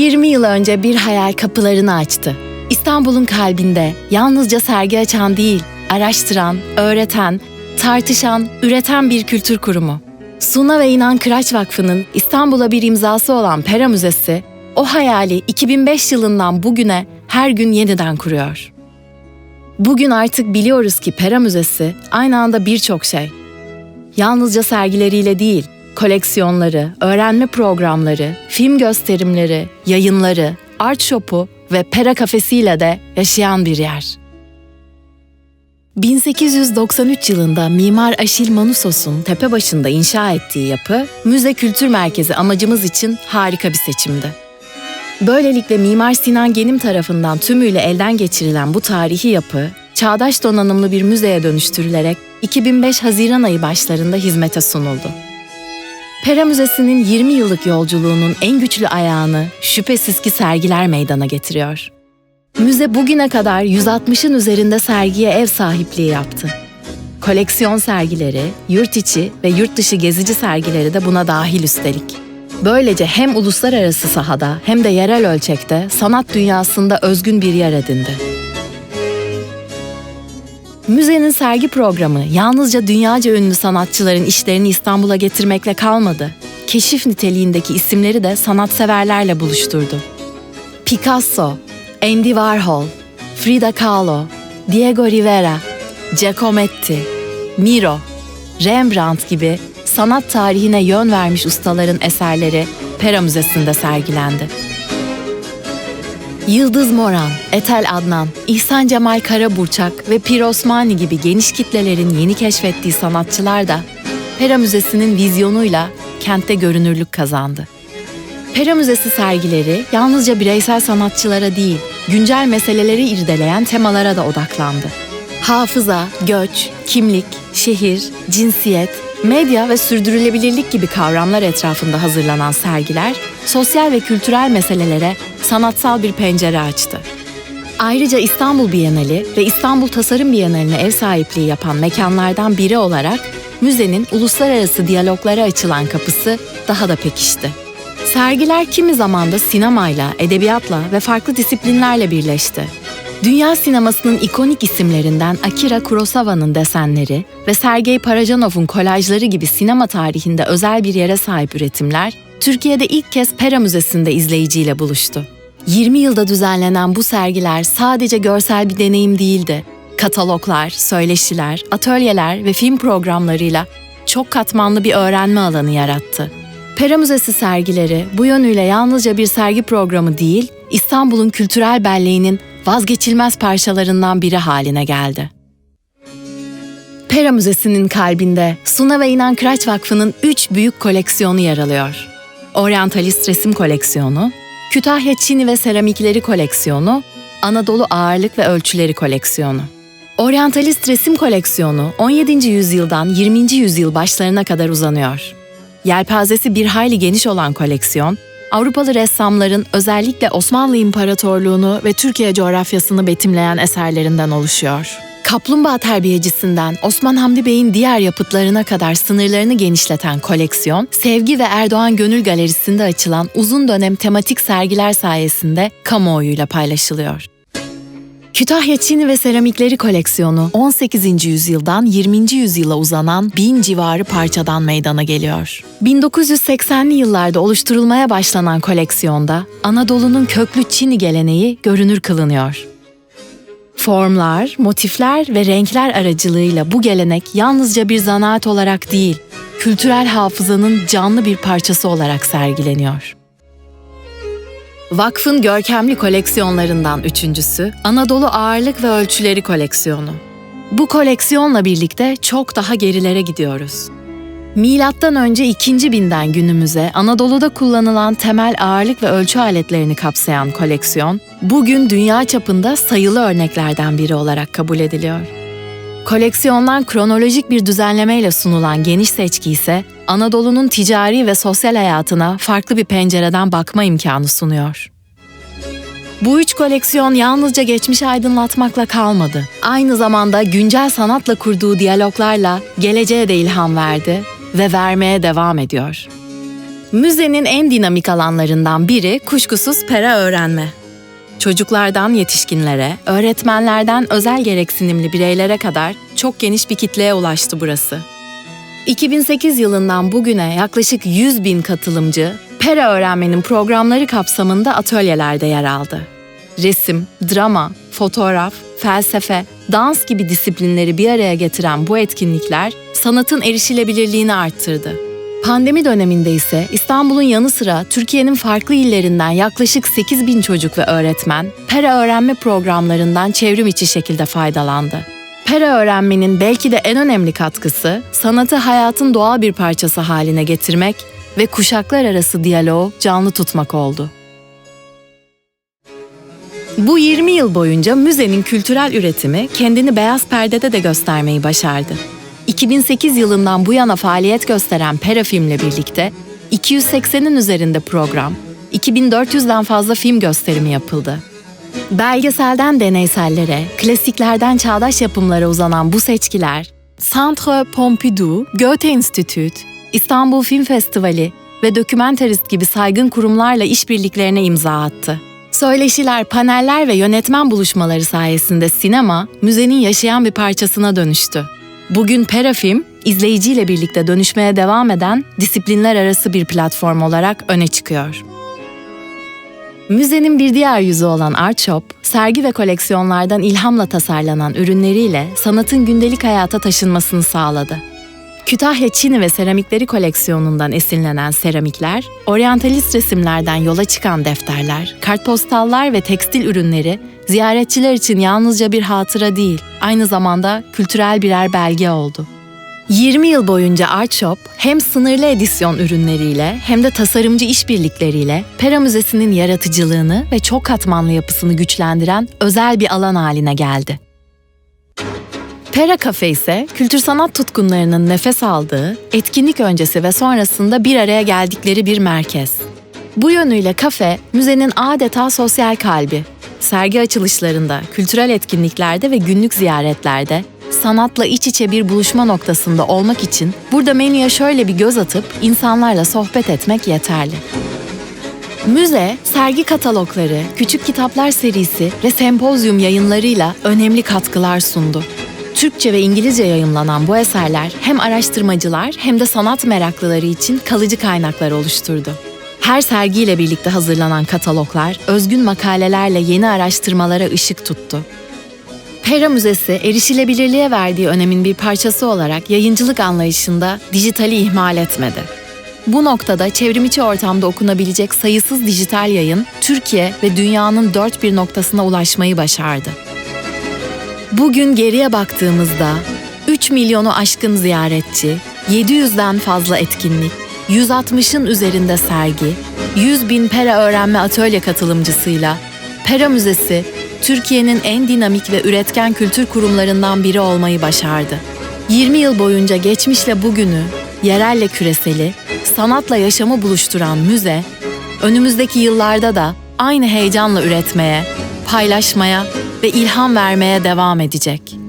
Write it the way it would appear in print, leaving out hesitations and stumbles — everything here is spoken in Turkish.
20 yıl önce bir hayal kapılarını açtı. İstanbul'un kalbinde yalnızca sergi açan değil, araştıran, öğreten, tartışan, üreten bir kültür kurumu. Suna ve İnan Kıraç Vakfı'nın İstanbul'a bir imzası olan Pera Müzesi, o hayali 2005 yılından bugüne her gün yeniden kuruyor. Bugün artık biliyoruz ki Pera Müzesi aynı anda birçok şey. Yalnızca sergileriyle değil, koleksiyonları, öğrenme programları, film gösterimleri, yayınları, art shop'u ve pera kafesiyle de yaşayan bir yer. 1893 yılında Mimar Aşil Manusos'un Tepebaşı'nda inşa ettiği yapı, müze kültür merkezi amacımız için harika bir seçimdi. Böylelikle Mimar Sinan Genim tarafından tümüyle elden geçirilen bu tarihi yapı, çağdaş donanımlı bir müzeye dönüştürülerek 2005 Haziran ayı başlarında hizmete sunuldu. Pera Müzesi'nin 20 yıllık yolculuğunun en güçlü ayağını şüphesiz ki sergiler meydana getiriyor. Müze bugüne kadar 160'ın üzerinde sergiye ev sahipliği yaptı. Koleksiyon sergileri, yurt içi ve yurt dışı gezici sergileri de buna dahil üstelik. Böylece hem uluslararası sahada hem de yerel ölçekte sanat dünyasında özgün bir yer edindi. Müzenin sergi programı yalnızca dünyaca ünlü sanatçıların işlerini İstanbul'a getirmekle kalmadı. Keşif niteliğindeki isimleri de sanatseverlerle buluşturdu. Picasso, Andy Warhol, Frida Kahlo, Diego Rivera, Giacometti, Miro, Rembrandt gibi sanat tarihine yön vermiş ustaların eserleri Pera Müzesi'nde sergilendi. Yıldız Moran, Etel Adnan, İhsan Cemal Karaburçak ve Pir Osmani gibi geniş kitlelerin yeni keşfettiği sanatçılar da Pera Müzesi'nin vizyonuyla kentte görünürlük kazandı. Pera Müzesi sergileri yalnızca bireysel sanatçılara değil, güncel meseleleri irdeleyen temalara da odaklandı. Hafıza, göç, kimlik, şehir, cinsiyet, medya ve sürdürülebilirlik gibi kavramlar etrafında hazırlanan sergiler, sosyal ve kültürel meselelere sanatsal bir pencere açtı. Ayrıca İstanbul Bienali ve İstanbul Tasarım Bienali'ne ev sahipliği yapan mekanlardan biri olarak müzenin uluslararası diyaloglara açılan kapısı daha da pekişti. Sergiler kimi zaman da sinemayla, edebiyatla ve farklı disiplinlerle birleşti. Dünya sinemasının ikonik isimlerinden Akira Kurosawa'nın desenleri ve Sergey Parajanov'un kolajları gibi sinema tarihinde özel bir yere sahip üretimler, Türkiye'de ilk kez Pera Müzesi'nde izleyiciyle buluştu. 20 yılda düzenlenen bu sergiler sadece görsel bir deneyim değildi. Kataloglar, söyleşiler, atölyeler ve film programlarıyla çok katmanlı bir öğrenme alanı yarattı. Pera Müzesi sergileri bu yönüyle yalnızca bir sergi programı değil, İstanbul'un kültürel belleğinin vazgeçilmez parçalarından biri haline geldi. Pera Müzesi'nin kalbinde Suna ve İnan Kıraç Vakfı'nın 3 büyük koleksiyonu yer alıyor. Oryantalist Resim Koleksiyonu, Kütahya Çini ve Seramikleri Koleksiyonu, Anadolu Ağırlık ve Ölçüleri Koleksiyonu. Oryantalist Resim Koleksiyonu 17. yüzyıldan 20. yüzyıl başlarına kadar uzanıyor. Yelpazesi bir hayli geniş olan koleksiyon, Avrupalı ressamların özellikle Osmanlı İmparatorluğunu ve Türkiye coğrafyasını betimleyen eserlerinden oluşuyor. Kaplumbağa terbiyecisinden Osman Hamdi Bey'in diğer yapıtlarına kadar sınırlarını genişleten koleksiyon, Sevgi ve Erdoğan Gönül Galerisi'nde açılan uzun dönem tematik sergiler sayesinde kamuoyuyla paylaşılıyor. Kütahya Çini ve Seramikleri Koleksiyonu 18. yüzyıldan 20. yüzyıla uzanan 1000 civarı parçadan meydana geliyor. 1980'li yıllarda oluşturulmaya başlanan koleksiyonda Anadolu'nun köklü Çini geleneği görünür kılınıyor. Formlar, motifler ve renkler aracılığıyla bu gelenek yalnızca bir zanaat olarak değil, kültürel hafızanın canlı bir parçası olarak sergileniyor. Vakfın görkemli koleksiyonlarından üçüncüsü Anadolu Ağırlık ve Ölçüleri Koleksiyonu. Bu koleksiyonla birlikte çok daha gerilere gidiyoruz. Milattan önce 2000'den günümüze Anadolu'da kullanılan temel ağırlık ve ölçü aletlerini kapsayan koleksiyon, bugün dünya çapında sayılı örneklerden biri olarak kabul ediliyor. Koleksiyondan kronolojik bir düzenlemeyle sunulan geniş seçki ise Anadolu'nun ticari ve sosyal hayatına farklı bir pencereden bakma imkanı sunuyor. Bu 3 koleksiyon yalnızca geçmişi aydınlatmakla kalmadı. Aynı zamanda güncel sanatla kurduğu diyaloglarla geleceğe de ilham verdi ve vermeye devam ediyor. Müzenin en dinamik alanlarından biri kuşkusuz pera öğrenme. Çocuklardan yetişkinlere, öğretmenlerden özel gereksinimli bireylere kadar çok geniş bir kitleye ulaştı burası. 2008 yılından bugüne yaklaşık 100.000 katılımcı, pera öğrenmenin programları kapsamında atölyelerde yer aldı. Resim, drama, fotoğraf, felsefe, dans gibi disiplinleri bir araya getiren bu etkinlikler sanatın erişilebilirliğini arttırdı. Pandemi döneminde ise İstanbul'un yanı sıra Türkiye'nin farklı illerinden yaklaşık 8.000 çocuk ve öğretmen pera öğrenme programlarından çevrim içi şekilde faydalandı. Pera öğrenmenin belki de en önemli katkısı, sanatı hayatın doğal bir parçası haline getirmek ve kuşaklar arası diyaloğu canlı tutmak oldu. Bu 20 yıl boyunca müzenin kültürel üretimi kendini beyaz perdede de göstermeyi başardı. 2008 yılından bu yana faaliyet gösteren Pera Film'le birlikte 280'in üzerinde program, 2400'den fazla film gösterimi yapıldı. Belgeselden deneysellere, klasiklerden çağdaş yapımlara uzanan bu seçkiler, Centre Pompidou, Goethe Institut, İstanbul Film Festivali ve Dokumentarist gibi saygın kurumlarla işbirliklerine imza attı. Söyleşiler, paneller ve yönetmen buluşmaları sayesinde sinema, müzenin yaşayan bir parçasına dönüştü. Bugün Pera Film, izleyiciyle birlikte dönüşmeye devam eden disiplinler arası bir platform olarak öne çıkıyor. Müzenin bir diğer yüzü olan Art Shop, sergi ve koleksiyonlardan ilhamla tasarlanan ürünleriyle sanatın gündelik hayata taşınmasını sağladı. Kütahya Çini ve Seramikleri koleksiyonundan esinlenen seramikler, oryantalist resimlerden yola çıkan defterler, kartpostallar ve tekstil ürünleri ziyaretçiler için yalnızca bir hatıra değil, aynı zamanda kültürel birer belge oldu. 20 yıl boyunca Art Shop hem sınırlı edisyon ürünleriyle hem de tasarımcı işbirlikleriyle Pera Müzesi'nin yaratıcılığını ve çok katmanlı yapısını güçlendiren özel bir alan haline geldi. Pera Cafe ise kültür sanat tutkunlarının nefes aldığı, etkinlik öncesi ve sonrasında bir araya geldikleri bir merkez. Bu yönüyle kafe, müzenin adeta sosyal kalbi. Sergi açılışlarında, kültürel etkinliklerde ve günlük ziyaretlerde sanatla iç içe bir buluşma noktasında olmak için burada menüye şöyle bir göz atıp insanlarla sohbet etmek yeterli. Müze, sergi katalogları, küçük kitaplar serisi ve sempozyum yayınlarıyla önemli katkılar sundu. Türkçe ve İngilizce yayımlanan bu eserler hem araştırmacılar hem de sanat meraklıları için kalıcı kaynaklar oluşturdu. Her sergiyle birlikte hazırlanan kataloglar, özgün makalelerle yeni araştırmalara ışık tuttu. Pera Müzesi, erişilebilirliğe verdiği önemin bir parçası olarak yayıncılık anlayışında dijitali ihmal etmedi. Bu noktada çevrimiçi ortamda okunabilecek sayısız dijital yayın, Türkiye ve dünyanın dört bir noktasına ulaşmayı başardı. Bugün geriye baktığımızda 3 milyonu aşkın ziyaretçi, 700'den fazla etkinlik, 160'ın üzerinde sergi, 100.000 pera öğrenme atölye katılımcısıyla Pera Müzesi, Türkiye'nin en dinamik ve üretken kültür kurumlarından biri olmayı başardı. 20 yıl boyunca geçmişle bugünü, yerelle küreseli, sanatla yaşamı buluşturan müze, önümüzdeki yıllarda da aynı heyecanla üretmeye, paylaşmaya ve ilham vermeye devam edecek.